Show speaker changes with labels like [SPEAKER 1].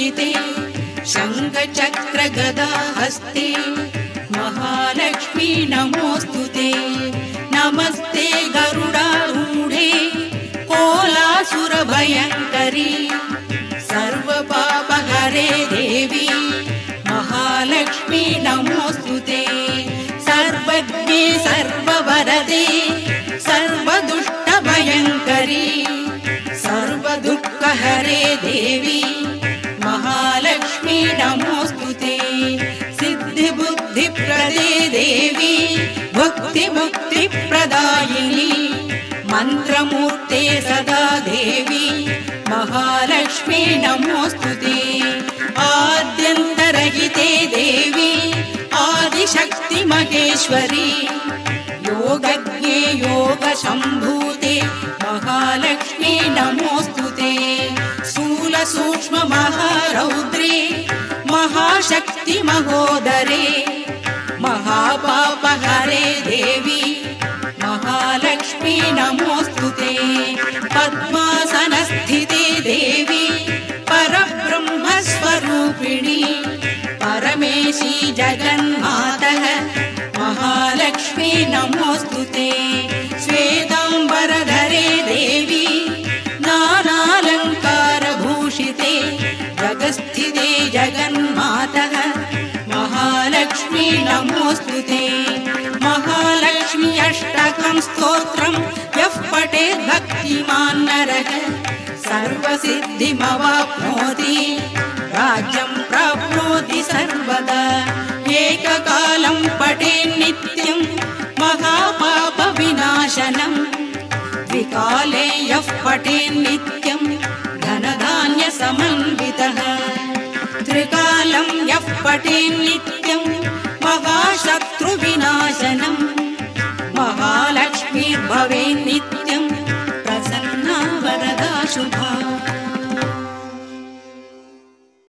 [SPEAKER 1] पूजिते शङ्खचक्रगदा हस्ते महालक्ष्मी नमोऽस्तुते नमस्ते गरुडारूढे कोलासुरभयङ्करी सर्वपापहरे देवी महालक्ष्मी नमोऽस्तुते सर्वज्ञे सर्ववरदे सर्वदुष्टभयङ्करी सर्वदुःखहरे देवी महालक्ष्मी नमोऽस्तुते सिद्धिबुद्धिप्रदे देवी भुक्तिमुक्तिप्रदायिनी मन्त्रमूर्ते सदा देवी महालक्ष्मी नमोऽस्तुते आद्यन्तरहिते देवी आदिशक्ति महेश्वरी योगज्ञे योगसम्भूते महालक्ष्मी नमोऽस्तुते स्थूलसूक्ष्म महारौद्रे महाशक्ति महोदरे महापापहरे देवी महालक्ष्मी नमोऽस्तुते पद्मासनस्थिते देवी परब्रह्मस्वरूपिणी परमेशी जगन्मातः महालक्ष्मी नमोऽस्तुते श्वेताम्बरधरे देवी नानालङ्कारभूषिते जगस्थिते जगन्मातः महालक्ष्मी नमोऽस्तुते महालक्ष्मी अष्टकं स्तोत्रं यः पठेत् भक्तिमान् नरः सर्वसिद्धिमवाप्नोति राज्यं प्राप्नोति सर्वदा एककालं पठेत् नित्यं महापापविनाशनं द्विकाले यः पठेत् नित्यं धनधान्यसमन्वितः त्रिकालं यः पठेत् नित्यं महाशत्रुविनाशनं महालक्ष्मीर्भवेत् नित्यं प्रसन्ना वरदा शुभा।